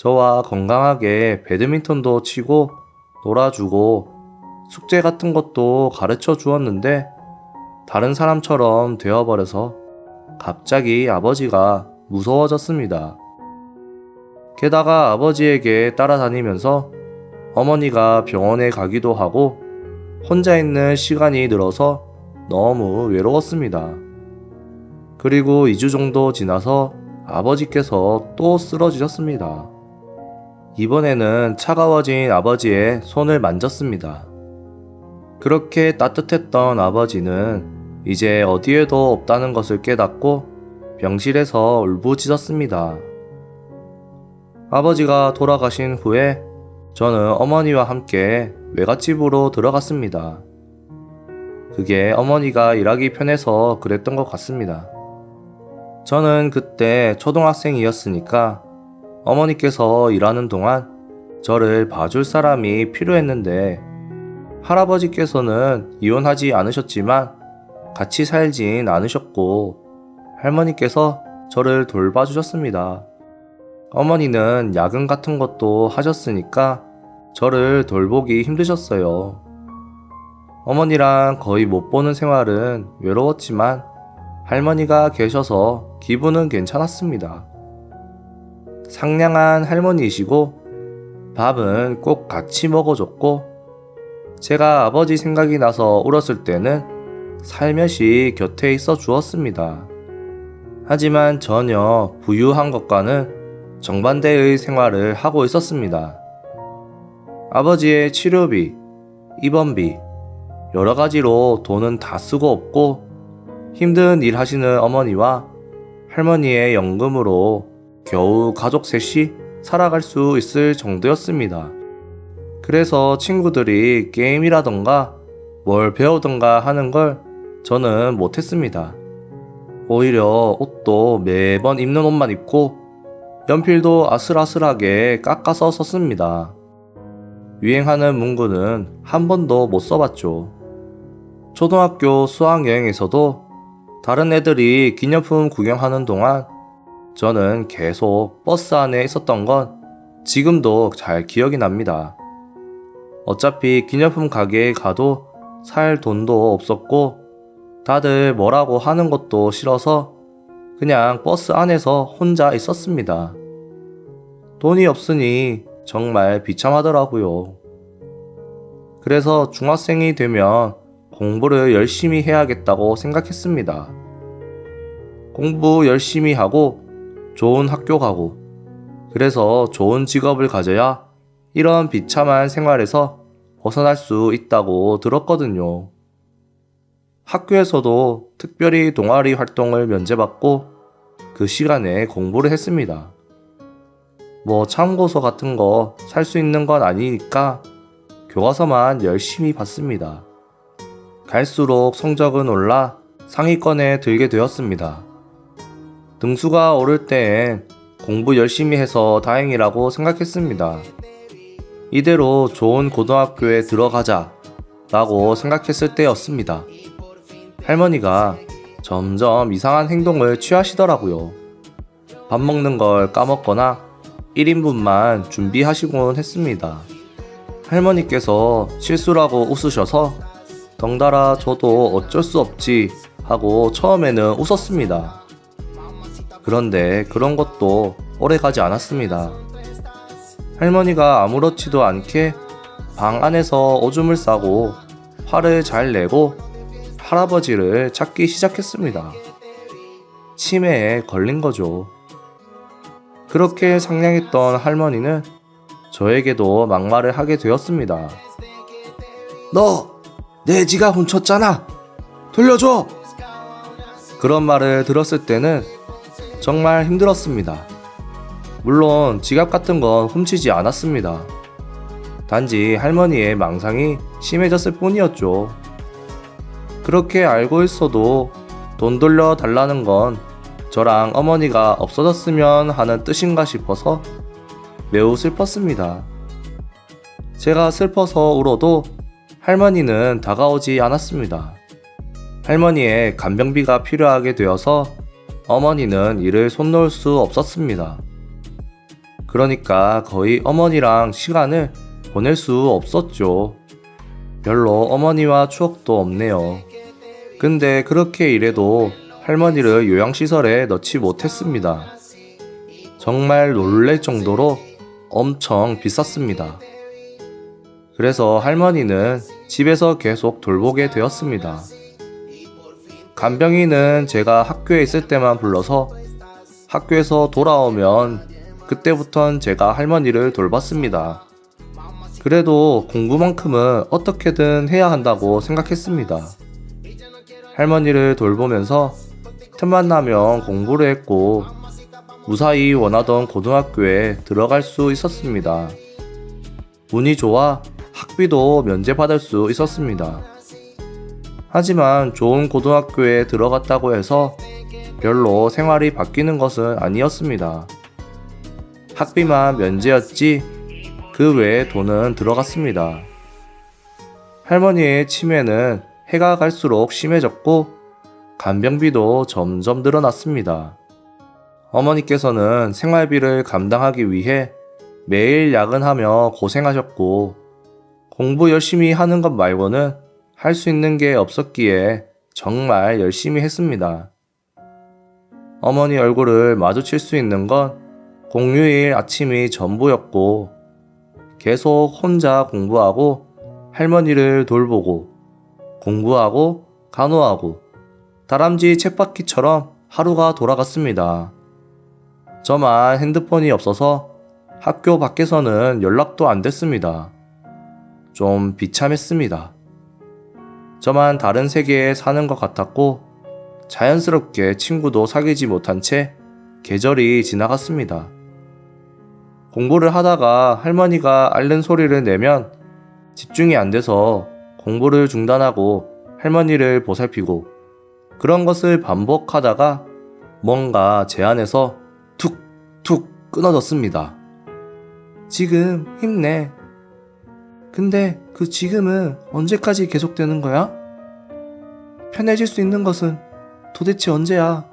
저와 건강하게 배드민턴도 치고 놀아주고 숙제 같은 것도 가르쳐 주었는데 다른 사람처럼 되어버려서 갑자기 아버지가 무서워졌습니다. 게다가 아버지에게 따라다니면서 어머니가 병원에 가기도 하고 혼자 있는 시간이 늘어서 너무 외로웠습니다. 그리고 2주 정도 지나서 아버지께서 또 쓰러지셨습니다. 이번에는 차가워진 아버지의 손을 만졌습니다. 그렇게 따뜻했던 아버지는 이제 어디에도 없다는 것을 깨닫고 병실에서 울부짖었습니다. 아버지가 돌아가신 후에 저는 어머니와 함께 외갓집으로 들어갔습니다. 그게 어머니가 일하기 편해서 그랬던 것 같습니다. 저는 그때 초등학생이었으니까 어머니께서 일하는 동안 저를 봐줄 사람이 필요했는데 할아버지께서는 이혼하지 않으셨지만 같이 살진 않으셨고 할머니께서 저를 돌봐주셨습니다. 어머니는 야근 같은 것도 하셨으니까 저를 돌보기 힘드셨어요. 어머니랑 거의 못 보는 생활은 외로웠지만 할머니가 계셔서 기분은 괜찮았습니다. 상냥한 할머니이시고 밥은 꼭 같이 먹어줬고 제가 아버지 생각이 나서 울었을 때는 살며시 곁에 있어 주었습니다. 하지만 전혀 부유한 것과는 정반대의 생활을 하고 있었습니다. 아버지의 치료비, 입원비, 여러 가지로 돈은 다 쓰고 없고 힘든 일 하시는 어머니와 할머니의 연금으로 겨우 가족 셋이 살아갈 수 있을 정도였습니다. 그래서 친구들이 게임이라던가 뭘 배우던가 하는 걸 저는 못했습니다. 오히려 옷도 매번 입는 옷만 입고 연필도 아슬아슬하게 깎아서 썼습니다. 유행하는 문구는 한 번도 못 써봤죠. 초등학교 수학여행에서도 다른 애들이 기념품 구경하는 동안 저는 계속 버스 안에 있었던 건 지금도 잘 기억이 납니다. 어차피 기념품 가게에 가도 살 돈도 없었고 다들 뭐라고 하는 것도 싫어서 그냥 버스 안에서 혼자 있었습니다. 돈이 없으니 정말 비참하더라고요. 그래서 중학생이 되면 공부를 열심히 해야겠다고 생각했습니다. 공부 열심히 하고 좋은 학교 가고 그래서 좋은 직업을 가져야 이런 비참한 생활에서 벗어날 수 있다고 들었거든요. 학교에서도 특별히 동아리 활동을 면제받고 그 시간에 공부를 했습니다. 뭐 참고서 같은 거 살 수 있는 건 아니니까 교과서만 열심히 봤습니다. 갈수록 성적은 올라 상위권에 들게 되었습니다. 등수가 오를 때엔 공부 열심히 해서 다행이라고 생각했습니다. 이대로 좋은 고등학교에 들어가자 라고 생각했을 때였습니다. 할머니가 점점 이상한 행동을 취하시더라고요. 밥 먹는 걸 까먹거나 1인분만 준비하시곤 했습니다. 할머니께서 실수라고 웃으셔서 덩달아 저도 어쩔 수 없지 하고 처음에는 웃었습니다. 그런데 그런 것도 오래 가지 않았습니다. 할머니가 아무렇지도 않게 방 안에서 오줌을 싸고 화를 잘 내고 할아버지를 찾기 시작했습니다. 치매에 걸린 거죠. 그렇게 상냥했던 할머니는 저에게도 막말을 하게 되었습니다. 너 내 지갑 훔쳤잖아. 돌려줘. 그런 말을 들었을 때는 정말 힘들었습니다. 물론 지갑 같은 건 훔치지 않았습니다. 단지 할머니의 망상이 심해졌을 뿐이었죠. 그렇게 알고 있어도 돈 돌려달라는 건 저랑 어머니가 없어졌으면 하는 뜻인가 싶어서 매우 슬펐습니다. 제가 슬퍼서 울어도 할머니는 다가오지 않았습니다. 할머니의 간병비가 필요하게 되어서 어머니는 이를 손 놓을 수 없었습니다. 그러니까 거의 어머니랑 시간을 보낼 수 없었죠. 별로 어머니와 추억도 없네요. 근데 그렇게 일해도 할머니를 요양시설에 넣지 못했습니다. 정말 놀랄 정도로 엄청 비쌌습니다. 그래서 할머니는 집에서 계속 돌보게 되었습니다. 간병인은 제가 학교에 있을 때만 불러서 학교에서 돌아오면 그때부턴 제가 할머니를 돌봤습니다. 그래도 공부만큼은 어떻게든 해야 한다고 생각했습니다. 할머니를 돌보면서 틈만 나면 공부를 했고 무사히 원하던 고등학교에 들어갈 수 있었습니다. 운이 좋아 학비도 면제받을 수 있었습니다. 하지만 좋은 고등학교에 들어갔다고 해서 별로 생활이 바뀌는 것은 아니었습니다. 학비만 면제였지 그 외에 돈은 들어갔습니다. 할머니의 치매는 해가 갈수록 심해졌고 간병비도 점점 늘어났습니다. 어머니께서는 생활비를 감당하기 위해 매일 야근하며 고생하셨고 공부 열심히 하는 것 말고는 할 수 있는 게 없었기에 정말 열심히 했습니다. 어머니 얼굴을 마주칠 수 있는 건 공휴일 아침이 전부였고 계속 혼자 공부하고 할머니를 돌보고 공부하고 간호하고 다람쥐 쳇바퀴처럼 하루가 돌아갔습니다. 저만 핸드폰이 없어서 학교 밖에서는 연락도 안 됐습니다. 좀 비참했습니다. 저만 다른 세계에 사는 것 같았고 자연스럽게 친구도 사귀지 못한 채 계절이 지나갔습니다. 공부를 하다가 할머니가 앓는 소리를 내면 집중이 안 돼서 공부를 중단하고 할머니를 보살피고 그런 것을 반복하다가 뭔가 제 안에서 툭툭 끊어졌습니다. 지금 힘내. 근데 그 지금은 언제까지 계속되는 거야? 편해질 수 있는 것은 도대체 언제야?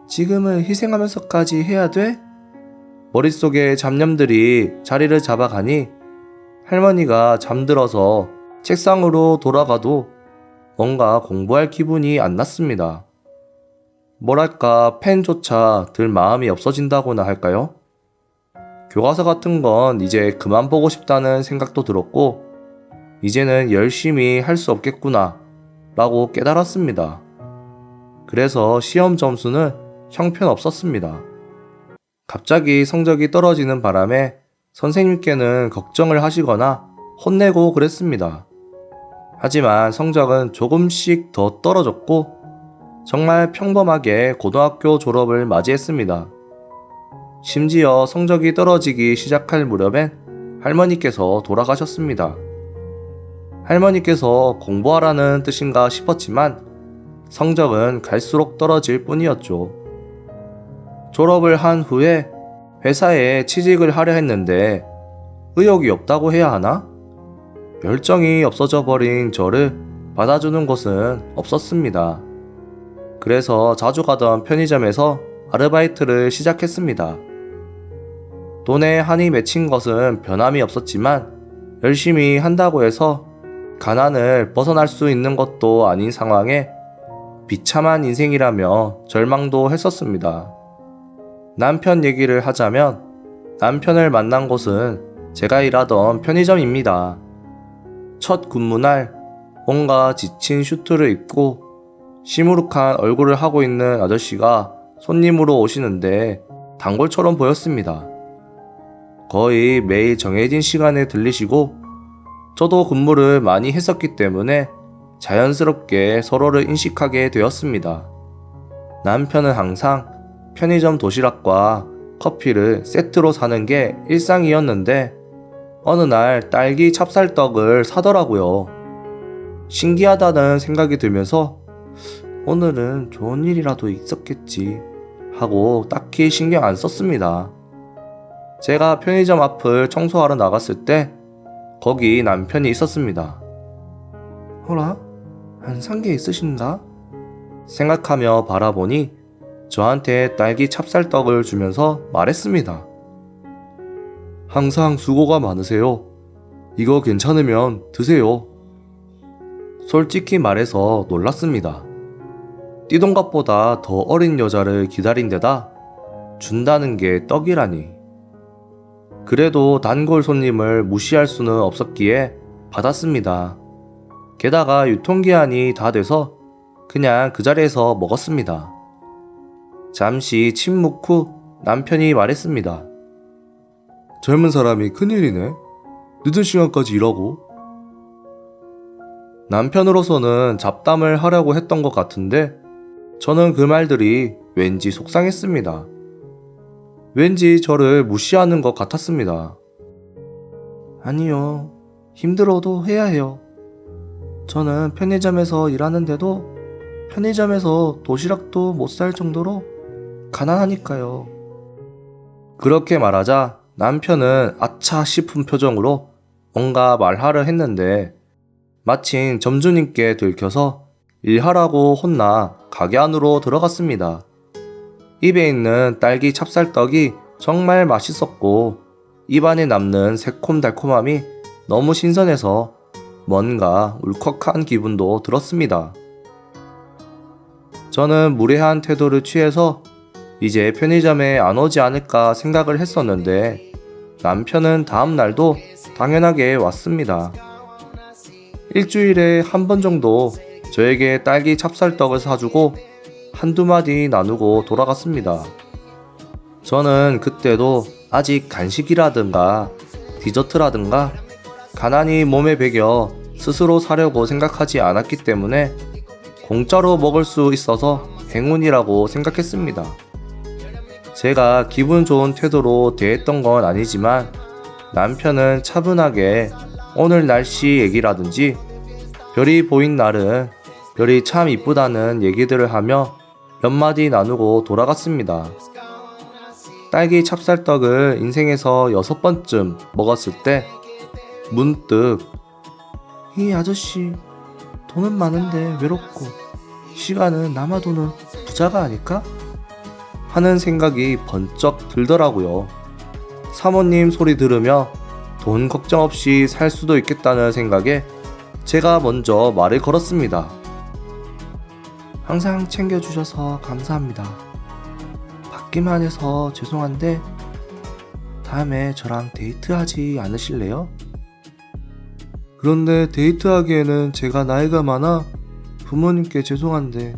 지금을 희생하면서까지 해야 돼? 머릿속에 잡념들이 자리를 잡아가니 할머니가 잠들어서 책상으로 돌아가도 뭔가 공부할 기분이 안 났습니다. 뭐랄까 펜조차 들 마음이 없어진다고나 할까요? 교과서 같은 건 이제 그만 보고 싶다는 생각도 들었고 이제는 열심히 할 수 없겠구나 라고 깨달았습니다. 그래서 시험 점수는 형편없었습니다. 갑자기 성적이 떨어지는 바람에 선생님께는 걱정을 하시거나 혼내고 그랬습니다. 하지만 성적은 조금씩 더 떨어졌고 정말 평범하게 고등학교 졸업을 맞이했습니다. 심지어 성적이 떨어지기 시작할 무렵엔 할머니께서 돌아가셨습니다. 할머니께서 공부하라는 뜻인가 싶었지만 성적은 갈수록 떨어질 뿐이었죠. 졸업을 한 후에 회사에 취직을 하려 했는데 의욕이 없다고 해야 하나? 열정이 없어져 버린 저를 받아주는 곳은 없었습니다. 그래서 자주 가던 편의점에서 아르바이트를 시작했습니다. 돈에 한이 맺힌 것은 변함이 없었지만 열심히 한다고 해서 가난을 벗어날 수 있는 것도 아닌 상황에 비참한 인생이라며 절망도 했었습니다. 남편 얘기를 하자면 남편을 만난 곳은 제가 일하던 편의점입니다. 첫 근무날 뭔가 지친 슈트를 입고 시무룩한 얼굴을 하고 있는 아저씨가 손님으로 오시는데 단골처럼 보였습니다. 거의 매일 정해진 시간에 들리시고 저도 근무를 많이 했었기 때문에 자연스럽게 서로를 인식하게 되었습니다. 남편은 항상 편의점 도시락과 커피를 세트로 사는 게 일상이었는데 어느 날 딸기 찹쌀떡을 사더라고요. 신기하다는 생각이 들면서 오늘은 좋은 일이라도 있었겠지 하고 딱히 신경 안 썼습니다. 제가 편의점 앞을 청소하러 나갔을 때 거기 남편이 있었습니다. 어라? 안 산 게 있으신가? 생각하며 바라보니 저한테 딸기 찹쌀떡을 주면서 말했습니다. 항상 수고가 많으세요. 이거 괜찮으면 드세요. 솔직히 말해서 놀랐습니다. 띠동갑보다 더 어린 여자를 기다린 데다 준다는 게 떡이라니. 그래도 단골 손님을 무시할 수는 없었기에 받았습니다. 게다가 유통기한이 다 돼서 그냥 그 자리에서 먹었습니다. 잠시 침묵 후 남편이 말했습니다. 젊은 사람이 큰일이네. 늦은 시간까지 일하고. 남편으로서는 잡담을 하려고 했던 것 같은데 저는 그 말들이 왠지 속상했습니다. 왠지 저를 무시하는 것 같았습니다. 아니요. 힘들어도 해야 해요. 저는 편의점에서 일하는데도 편의점에서 도시락도 못 살 정도로 가난하니까요. 그렇게 말하자 남편은 아차 싶은 표정으로 뭔가 말하려 했는데 마침 점주님께 들켜서 일하라고 혼나 가게 안으로 들어갔습니다. 입에 있는 딸기 찹쌀떡이 정말 맛있었고 입안에 남는 새콤달콤함이 너무 신선해서 뭔가 울컥한 기분도 들었습니다. 저는 무례한 태도를 취해서 이제 편의점에 안 오지 않을까 생각을 했었는데 남편은 다음 날도 당연하게 왔습니다. 일주일에 한 번 정도 저에게 딸기 찹쌀떡을 사주고 한두 마디 나누고 돌아갔습니다. 저는 그때도 아직 간식이라든가 디저트라든가 가난이 몸에 배겨 스스로 사려고 생각하지 않았기 때문에 공짜로 먹을 수 있어서 행운이라고 생각했습니다. 제가 기분 좋은 태도로 대했던 건 아니지만 남편은 차분하게 오늘 날씨 얘기라든지 별이 보인 날은 별이 참 이쁘다는 얘기들을 하며 몇 마디 나누고 돌아갔습니다. 딸기 찹쌀떡을 인생에서 6번쯤 먹었을 때 문득 이 아저씨 돈은 많은데 외롭고 시간은 남아도는 부자가 아닐까? 하는 생각이 번쩍 들더라고요. 사모님 소리 들으며 돈 걱정 없이 살 수도 있겠다는 생각에 제가 먼저 말을 걸었습니다. 항상 챙겨주셔서 감사합니다. 받기만 해서 죄송한데 다음에 저랑 데이트하지 않으실래요? 그런데 데이트하기에는 제가 나이가 많아 부모님께 죄송한데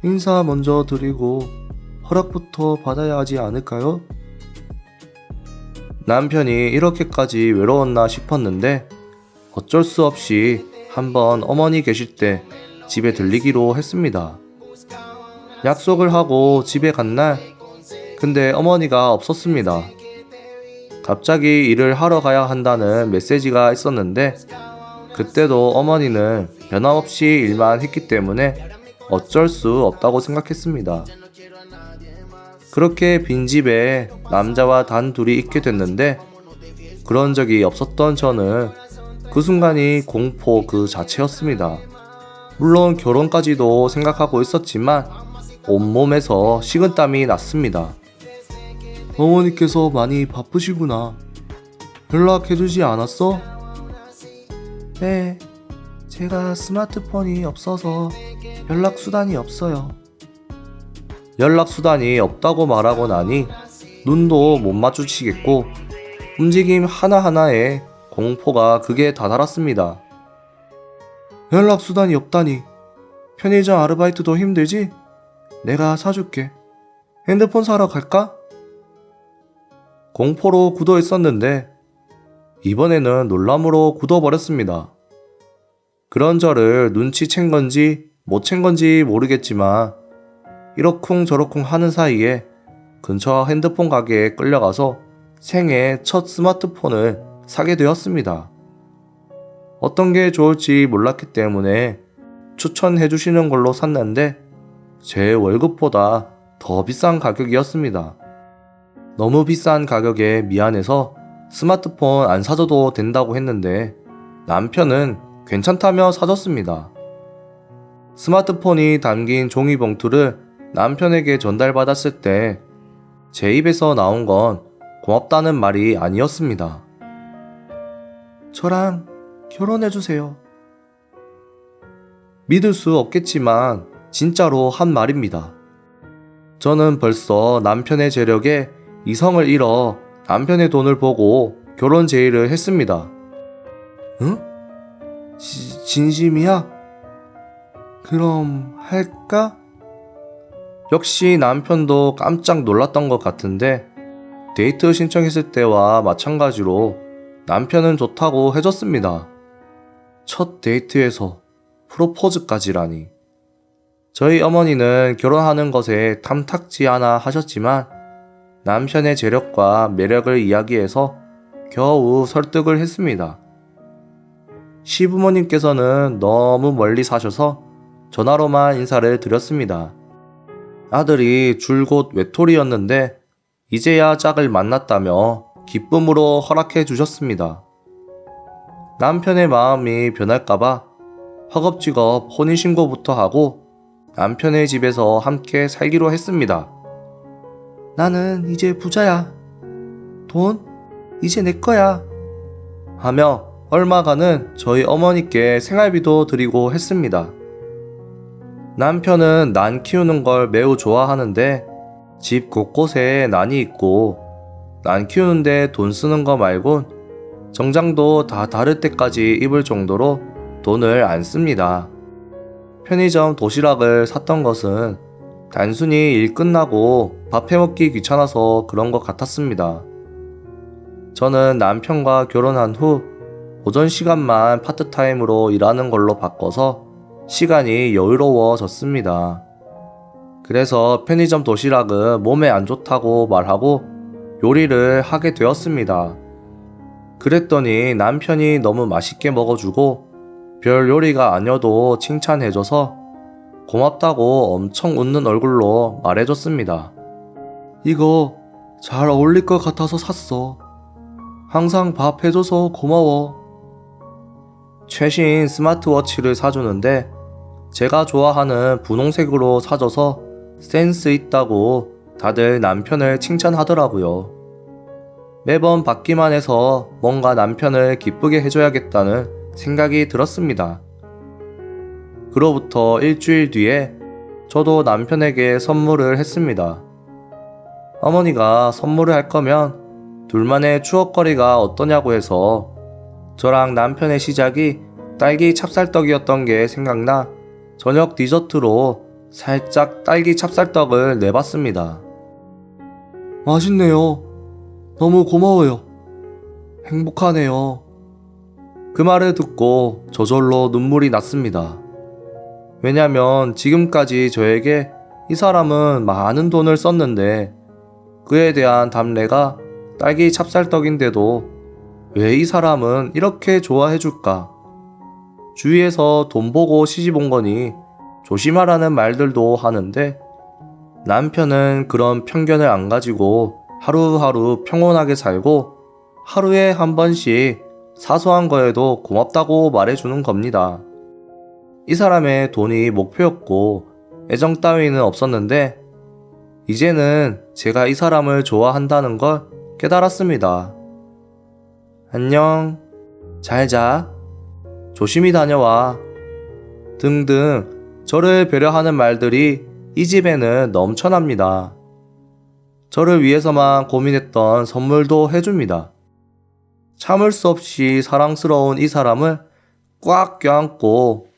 인사 먼저 드리고 허락부터 받아야 하지 않을까요? 남편이 이렇게까지 외로웠나 싶었는데 어쩔 수 없이 한번 어머니 계실 때 집에 들리기로 했습니다. 약속을 하고 집에 간 날, 근데 어머니가 없었습니다. 갑자기 일을 하러 가야 한다는 메시지가 있었는데 그때도 어머니는 변함없이 일만 했기 때문에 어쩔 수 없다고 생각했습니다. 그렇게 빈집에 남자와 단둘이 있게 됐는데 그런 적이 없었던 저는 그 순간이 공포 그 자체였습니다. 물론 결혼까지도 생각하고 있었지만 온몸에서 식은땀이 났습니다. 어머니께서 많이 바쁘시구나. 연락해주지 않았어? 네, 제가 스마트폰이 없어서 연락수단이 없어요. 연락수단이 없다고 말하고 나니 눈도 못 마주치겠고 움직임 하나하나에 공포가 극에 다다랐습니다. 연락수단이 없다니. 편의점 아르바이트도 힘들지? 내가 사줄게. 핸드폰 사러 갈까? 공포로 굳어 있었는데 이번에는 놀람으로 굳어버렸습니다. 그런 저를 눈치챈 건지 못 챈 건지 모르겠지만 이러쿵저러쿵 하는 사이에 근처 핸드폰 가게에 끌려가서 생애 첫 스마트폰을 사게 되었습니다. 어떤 게 좋을지 몰랐기 때문에 추천해 주시는 걸로 샀는데 제 월급보다 더 비싼 가격이었습니다. 너무 비싼 가격에 미안해서 스마트폰 안 사줘도 된다고 했는데 남편은 괜찮다며 사줬습니다. 스마트폰이 담긴 종이봉투를 남편에게 전달받았을 때 제 입에서 나온 건 고맙다는 말이 아니었습니다. 저랑 결혼해주세요. 믿을 수 없겠지만 진짜로 한 말입니다. 저는 벌써 남편의 재력에 이성을 잃어 남편의 돈을 보고 결혼 제의를 했습니다. 응? 진심이야? 그럼 할까? 역시 남편도 깜짝 놀랐던 것 같은데 데이트 신청했을 때와 마찬가지로 남편은 좋다고 해줬습니다. 첫 데이트에서 프로포즈까지라니. 저희 어머니는 결혼하는 것에 탐탁지 않아 하셨지만 남편의 재력과 매력을 이야기해서 겨우 설득을 했습니다. 시부모님께서는 너무 멀리 사셔서 전화로만 인사를 드렸습니다. 아들이 줄곧 외톨이였는데 이제야 짝을 만났다며 기쁨으로 허락해 주셨습니다. 남편의 마음이 변할까봐 허겁지겁 혼인신고부터 하고 남편의 집에서 함께 살기로 했습니다. 나는 이제 부자야. 돈 이제 내 거야. 하며 얼마간은 저희 어머니께 생활비도 드리고 했습니다. 남편은 난 키우는 걸 매우 좋아하는데 집 곳곳에 난이 있고 난 키우는데 돈 쓰는 거 말곤 정장도 다 다를 때까지 입을 정도로 돈을 안 씁니다. 편의점 도시락을 샀던 것은 단순히 일 끝나고 밥 해먹기 귀찮아서 그런 것 같았습니다. 저는 남편과 결혼한 후 오전 시간만 파트타임으로 일하는 걸로 바꿔서 시간이 여유로워졌습니다. 그래서 편의점 도시락은 몸에 안 좋다고 말하고 요리를 하게 되었습니다. 그랬더니 남편이 너무 맛있게 먹어주고 별 요리가 아니어도 칭찬해줘서 고맙다고 엄청 웃는 얼굴로 말해줬습니다. 이거 잘 어울릴 것 같아서 샀어. 항상 밥 해줘서 고마워. 최신 스마트워치를 사주는데 제가 좋아하는 분홍색으로 사줘서 센스 있다고 다들 남편을 칭찬하더라고요. 매번 받기만 해서 뭔가 남편을 기쁘게 해줘야겠다는 생각이 들었습니다. 그로부터 일주일 뒤에 저도 남편에게 선물을 했습니다. 어머니가 선물을 할 거면 둘만의 추억거리가 어떠냐고 해서 저랑 남편의 시작이 딸기 찹쌀떡이었던 게 생각나 저녁 디저트로 살짝 딸기 찹쌀떡을 내봤습니다. 맛있네요. 너무 고마워요. 행복하네요. 그 말을 듣고 저절로 눈물이 났습니다. 왜냐면 지금까지 저에게 이 사람은 많은 돈을 썼는데 그에 대한 답례가 딸기 찹쌀떡인데도 왜 이 사람은 이렇게 좋아해줄까? 주위에서 돈 보고 시집 온 거니 조심하라는 말들도 하는데 남편은 그런 편견을 안 가지고 하루하루 평온하게 살고 하루에 한 번씩 사소한 거에도 고맙다고 말해주는 겁니다. 이 사람의 돈이 목표였고 애정 따위는 없었는데 이제는 제가 이 사람을 좋아한다는 걸 깨달았습니다. 안녕, 잘 자, 조심히 다녀와 등등 저를 배려하는 말들이 이 집에는 넘쳐납니다. 저를 위해서만 고민했던 선물도 해줍니다. 참을 수 없이 사랑스러운 이 사람을 꽉 껴안고